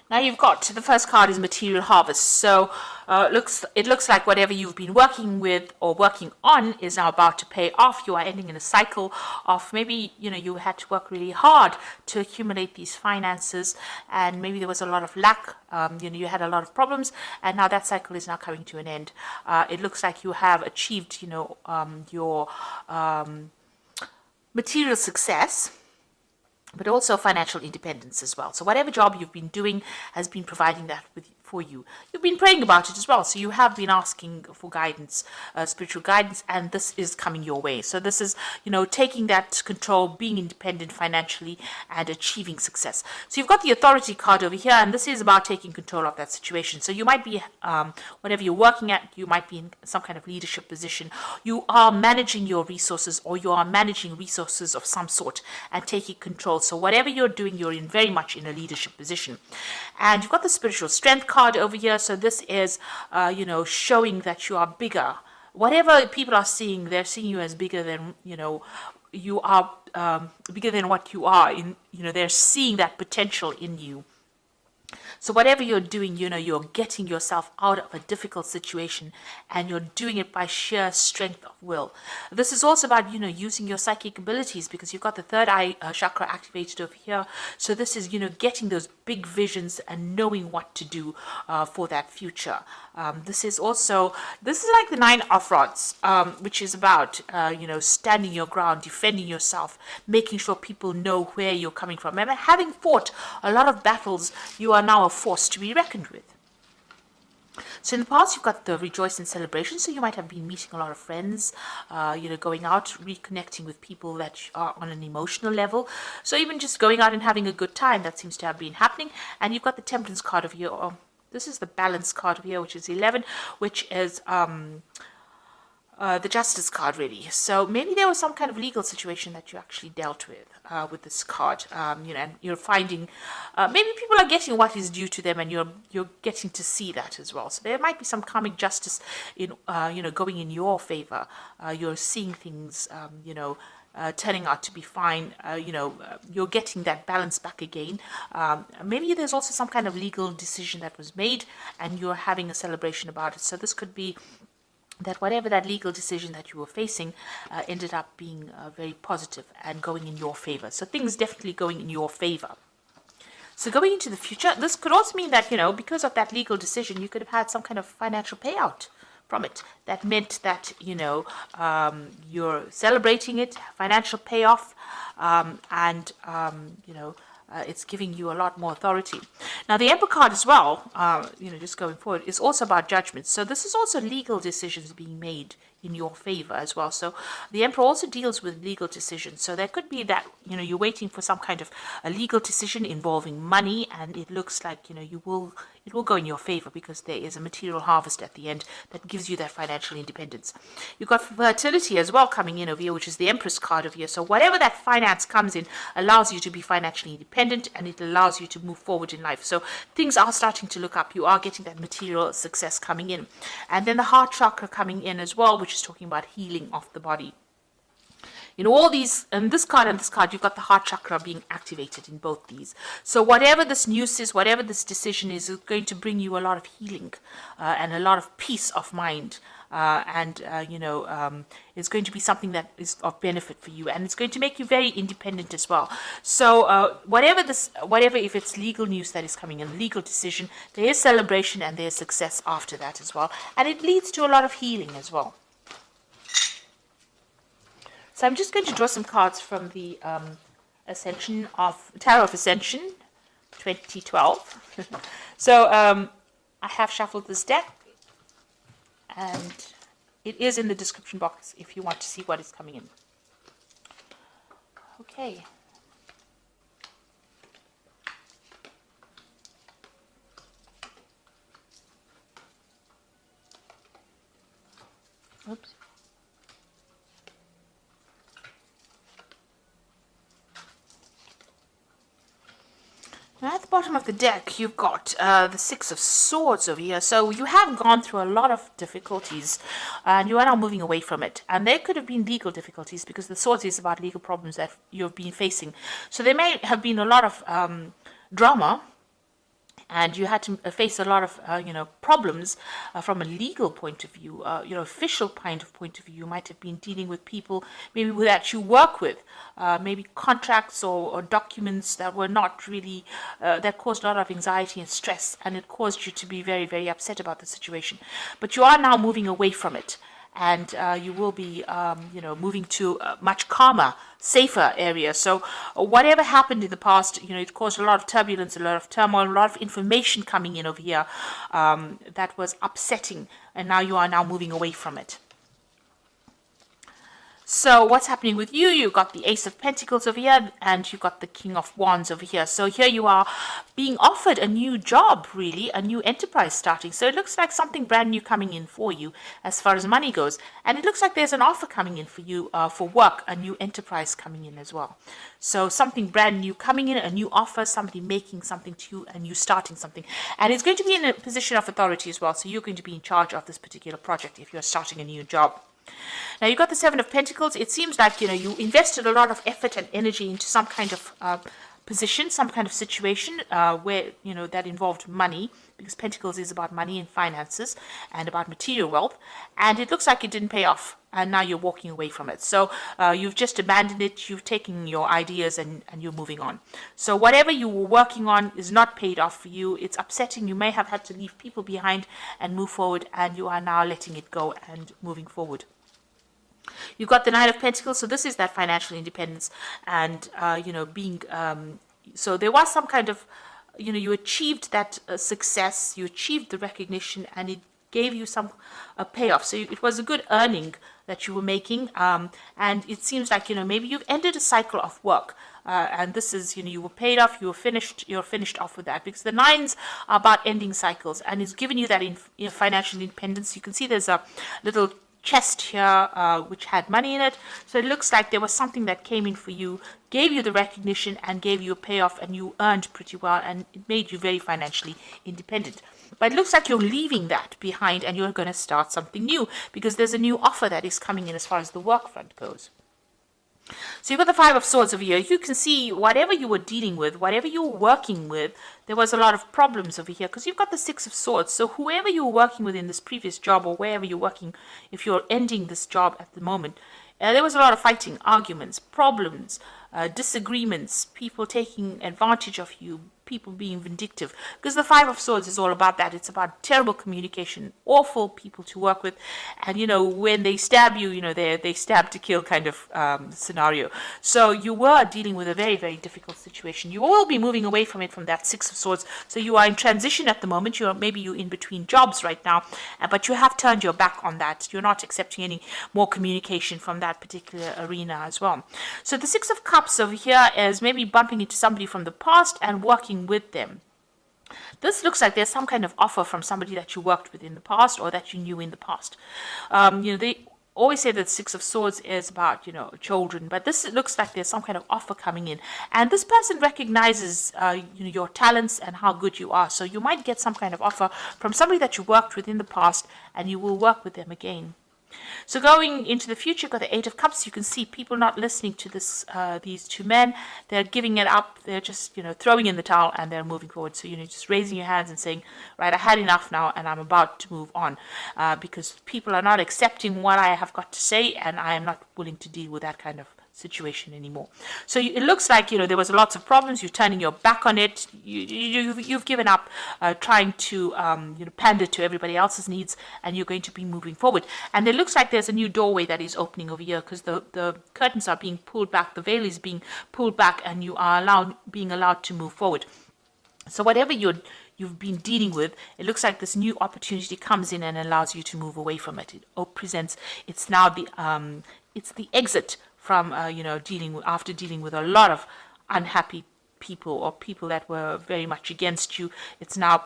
Now you've got the first card is material harvest. So it looks like whatever you've been working with or working on is now about to pay off. You are ending in a cycle of maybe you had to work really hard to accumulate these finances, and maybe there was a lot of lack. You had a lot of problems, and now that cycle is now coming to an end. It looks like you have achieved your material success, but also financial independence as well. So whatever job you've been doing has been providing that for you. You've been praying about it as well. So you have been asking for guidance, spiritual guidance, and this is coming your way. So this is, taking that control, being independent financially, and achieving success. So you've got the authority card over here, and this is about taking control of that situation. So you might be, whatever you're working at, you might be in some kind of leadership position. You are managing your resources, or you are managing resources of some sort and taking control. So whatever you're doing, you're in very much in a leadership position. And you've got the spiritual strength card over here. So this is, showing that you are bigger. Whatever people are seeing, they're seeing you as bigger than, you are bigger than what you are. They're seeing that potential in you. So whatever you're doing, you're getting yourself out of a difficult situation, and you're doing it by sheer strength of will. This is also about, using your psychic abilities, because you've got the third eye chakra activated over here. So this is, getting those big visions and knowing what to do for that future. This is like the Nine of Rods, which is about, standing your ground, defending yourself, making sure people know where you're coming from. And having fought a lot of battles, you are now a force to be reckoned with. So in the past, you've got the rejoice and celebration. So you might have been meeting a lot of friends, going out, reconnecting with people that are on an emotional level. So even just going out and having a good time, that seems to have been happening. And you've got the temperance card of here. This is the balance card of here, which is 11, which is the justice card, really. So maybe there was some kind of legal situation that you actually dealt with this card, and you're finding maybe people are getting what is due to them, and you're getting to see that as well. So there might be some karmic justice in going in your favor. You're seeing things turning out to be fine. You're getting that balance back again. Maybe there's also some kind of legal decision that was made, and you're having a celebration about it. So this could be that whatever that legal decision that you were facing ended up being very positive and going in your favor. So things definitely going in your favor. So going into the future, this could also mean that, because of that legal decision, you could have had some kind of financial payout from it. That meant that, you're celebrating it, financial payoff, and it's giving you a lot more authority. Now, the Emperor card as well, just going forward, is also about judgment. So this is also legal decisions being made in your favor as well. So the Emperor also deals with legal decisions. So there could be that, you're waiting for some kind of a legal decision involving money, and it looks like, it will go in your favor, because there is a material harvest at the end that gives you that financial independence. You've got fertility as well coming in over here, which is the Empress card over here. So whatever that finance comes in allows you to be financially independent, and it allows you to move forward in life. So things are starting to look up. You are getting that material success coming in. And then the heart chakra coming in as well, which is talking about healing of the body. All these, and this card, you've got the heart chakra being activated in both these. So whatever this news is, whatever this decision is going to bring you a lot of healing and a lot of peace of mind. It's going to be something that is of benefit for you, and it's going to make you very independent as well. So whatever, if it's legal news that is coming in, legal decision, there is celebration and there is success after that as well. And it leads to a lot of healing as well. So I'm just going to draw some cards from the Tarot of Ascension 2012. So I have shuffled this deck, and it is in the description box if you want to see what is coming in. Okay. Oops. Now at the bottom of the deck, you've got the Six of Swords over here. So you have gone through a lot of difficulties, and you are now moving away from it. And there could have been legal difficulties, because the Swords is about legal problems that you've been facing. So there may have been a lot of drama and you had to face a lot of problems from a legal point of view, official point of view. You might have been dealing with people maybe that you work with, maybe contracts or documents that were not really that caused a lot of anxiety and stress, and it caused you to be very, very upset about the situation. But you are now moving away from it, and you will be, moving to a much calmer, safer area. So whatever happened in the past, it caused a lot of turbulence, a lot of turmoil, a lot of information coming in over here that was upsetting, and now you are now moving away from it. So what's happening with you? You've got the Ace of Pentacles over here, and you've got the King of Wands over here. So here you are being offered a new job, really, a new enterprise starting. So it looks like something brand new coming in for you as far as money goes. And it looks like there's an offer coming in for you for work, a new enterprise coming in as well. So something brand new coming in, a new offer, somebody making something to you, and you starting something. And it's going to be in a position of authority as well. So you're going to be in charge of this particular project if you're starting a new job. Now you've got the Seven of Pentacles. It seems like, you invested a lot of effort and energy into some kind of position, some kind of situation where, that involved money, because Pentacles is about money and finances and about material wealth. And it looks like it didn't pay off, and now you're walking away from it. So you've just abandoned it. You've taken your ideas and you're moving on. So whatever you were working on is not paid off for you. It's upsetting. You may have had to leave people behind and move forward, and you are now letting it go and moving forward. You've got the Nine of Pentacles, so this is that financial independence, and being so there was some kind of you achieved that success, you achieved the recognition, and it gave you some payoff. So it was a good earning that you were making, and it seems like maybe you've ended a cycle of work. And this is, you were paid off, you're finished off with that, because the nines are about ending cycles, and it's given you that financial independence. You can see there's a little chest here which had money in it, so it looks like there was something that came in for you, gave you the recognition and gave you a payoff, and you earned pretty well, and it made you very financially independent. But it looks like you're leaving that behind and you're going to start something new, because there's a new offer that is coming in as far as the work front goes. So you've got the Five of Swords over here. You can see whatever you were dealing with, whatever you were working with, there was a lot of problems over here, because you've got the Six of Swords. So whoever you were working with in this previous job, or wherever you're working, if you're ending this job at the moment, there was a lot of fighting, arguments, problems, disagreements, people taking advantage of you, people being vindictive, because the Five of Swords is all about that. It's about terrible communication, awful people to work with, and when they stab you, they stab to kill kind of scenario. So you were dealing with a very, very difficult situation. You will be moving away from it, from that Six of Swords. So you are in transition at the moment. Maybe you're in between jobs right now, but you have turned your back on that. You're not accepting any more communication from that particular arena as well. So the Six of Cups over here is maybe bumping into somebody from the past and working with them. This looks like there's some kind of offer from somebody that you worked with in the past, or that you knew in the past. They always say that Six of Swords is about children, but this looks like there's some kind of offer coming in, and this person recognizes your talents and how good you are. So you might get some kind of offer from somebody that you worked with in the past, and you will work with them again. So going into the future, got the Eight of Cups. You can see people not listening to these two men. They're giving it up. They're just, throwing in the towel, and they're moving forward. So, just raising your hands and saying, right, I had enough now, and I'm about to move on, because people are not accepting what I have got to say, and I am not willing to deal with that kind of situation anymore. So it looks like there was lots of problems. You're turning your back on it. You've given up trying to pander to everybody else's needs, and you're going to be moving forward. And it looks like there's a new doorway that is opening over here, because the curtains are being pulled back, the veil is being pulled back, and you are being allowed to move forward. So whatever you've been dealing with, it looks like this new opportunity comes in and allows you to move away from it. It's now the exit from after dealing with a lot of unhappy people, or people that were very much against you. It's now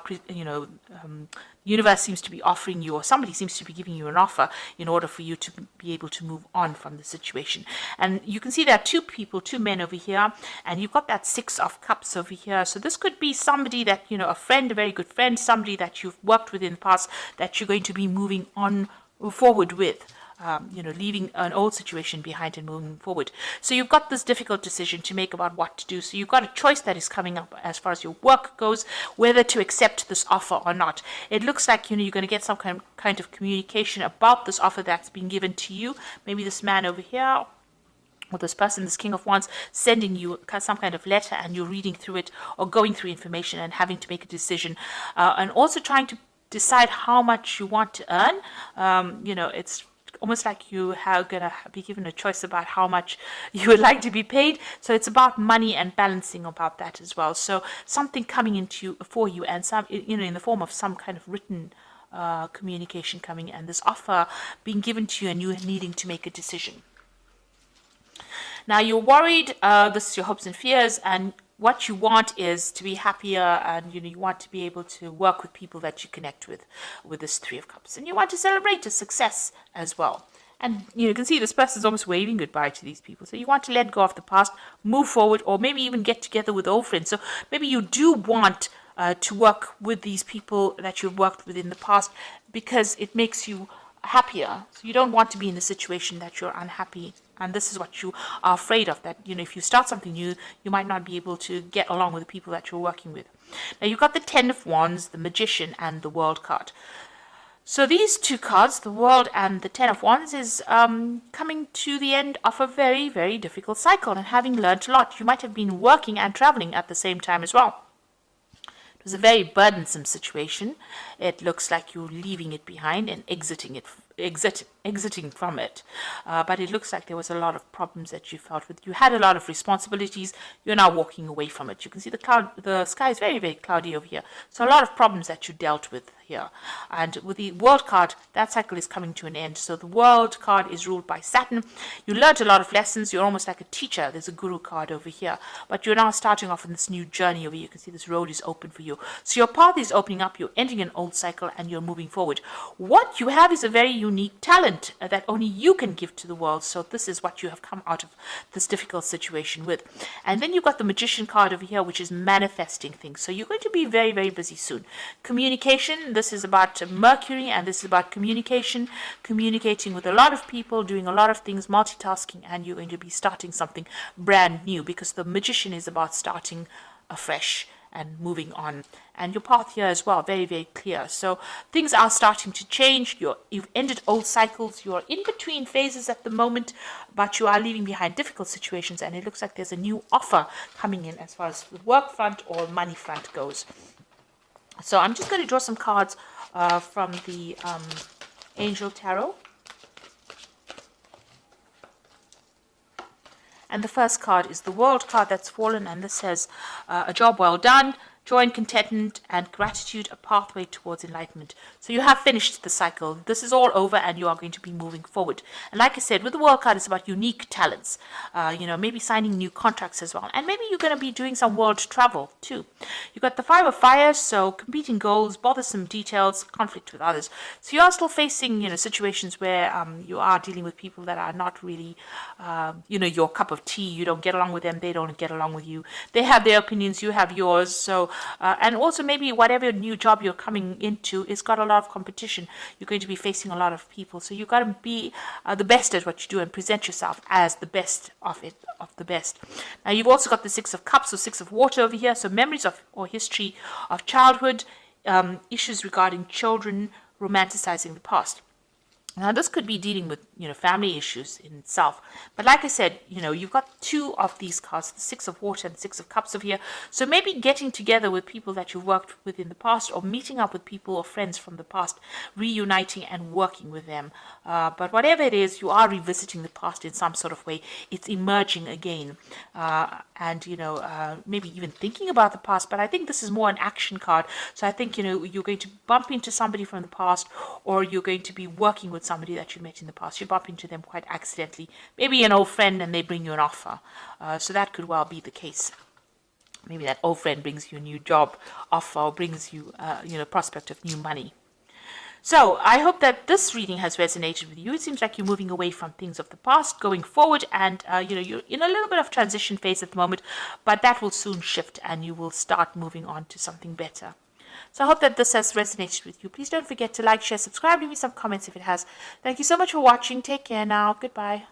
universe seems to be offering you, or somebody seems to be giving you an offer in order for you to be able to move on from the situation. And you can see there are two men over here, and you've got that Six of Cups over here. So this could be somebody that a friend, a very good friend, somebody that you've worked with in the past, that you're going to be moving on forward with. leaving an old situation behind and moving forward. So you've got this difficult decision to make about what to do. So you've got a choice that is coming up as far as your work goes, whether to accept this offer or not. It looks like, you're going to get some kind of communication about this offer that's been given to you. Maybe this man over here, or this person, this King of Wands, sending you some kind of letter, and you're reading through it or going through information and having to make a decision, and also trying to decide how much you want to earn. It's almost like you are going to be given a choice about how much you would like to be paid. So it's about money and balancing about that as well. So something coming into for you, and some, in the form of some kind of written communication coming, and this offer being given to you, and you needing to make a decision. Now you're worried, this is your hopes and fears, and what you want is to be happier, and you want to be able to work with people that you connect with this Three of Cups, and you want to celebrate a success as well. And you can see this person is almost waving goodbye to these people. So you want to let go of the past, move forward, or maybe even get together with old friends. So maybe you do want to work with these people that you've worked with in the past, because it makes you happier. So you don't want to be in a situation that you're unhappy, and this is what you are afraid of, that if you start something new, you might not be able to get along with the people that you're working with. Now you've got the Ten of Wands, the Magician, and the World card. So these two cards, the World and the Ten of Wands, is coming to the end of a very, very difficult cycle, and having learned a lot. You might have been working and traveling at the same time as well. It was a very burdensome situation. It looks like you're leaving it behind and exiting from it. But it looks like there was a lot of problems that you felt with. You had a lot of responsibilities. You're now walking away from it. You can see the sky is very, very cloudy over here. So a lot of problems that you dealt with here. And with the World card, that cycle is coming to an end. So the World card is ruled by Saturn. You learned a lot of lessons. You're almost like a teacher. There's a Guru card over here. But you're now starting off on this new journey over here. You can see this road is open for you. So your path is opening up. You're ending an old cycle and you're moving forward. What you have is a very unique talent that only you can give to the world. So this is what you have come out of this difficult situation with. And then you've got the Magician card over here, which is manifesting things. So you're going to be very, very busy soon. Communication, this is about Mercury, and this is about communication, communicating with a lot of people, doing a lot of things, multitasking, and you're going to be starting something brand new, because the Magician is about starting afresh and moving on. And your path here as well, very, very clear. So things are starting to change. You've ended old cycles. You're in between phases at the moment, but you are leaving behind difficult situations, and it looks like there's a new offer coming in as far as the work front or money front goes. So I'm just going to draw some cards from the Angel Tarot. And the first card is the World card that's fallen, and this says, a job well done, joy and contentment and gratitude, a pathway towards enlightenment. So you have finished the cycle. This is all over, and you are going to be moving forward. And like I said, with the World card, it's about unique talents, maybe signing new contracts as well. And maybe you're going to be doing some world travel too. You've got the Five of Fire, so competing goals, bothersome details, conflict with others. So you are still facing, situations where you are dealing with people that are not really, your cup of tea. You don't get along with them. They don't get along with you. They have their opinions. You have yours. So, and also maybe whatever new job you're coming into, it's got a lot of competition. You're going to be facing a lot of people. So you've got to be the best at what you do and present yourself as the best of the best. Now you've also got the Six of Cups or Six of Water over here. So memories of or history of childhood, issues regarding children, romanticizing the past. Now, this could be dealing with, family issues in itself. But like I said, you've got two of these cards, the Six of Water and the Six of Cups over here. So maybe getting together with people that you've worked with in the past, or meeting up with people or friends from the past, reuniting and working with them. But whatever it is, you are revisiting the past in some sort of way. It's emerging again. And, maybe even thinking about the past. But I think this is more an action card. So I think, you're going to bump into somebody from the past, or you're going to be working with somebody that you met in the past. You bump into them quite accidentally. Maybe an old friend, and they bring you an offer. So that could well be the case. Maybe that old friend brings you a new job offer, or brings you, prospect of new money. So I hope that this reading has resonated with you. It seems like you're moving away from things of the past, going forward, and you're in a little bit of transition phase at the moment, but that will soon shift, and you will start moving on to something better. So I hope that this has resonated with you. Please don't forget to like, share, subscribe, leave me some comments if it has. Thank you so much for watching. Take care now. Goodbye.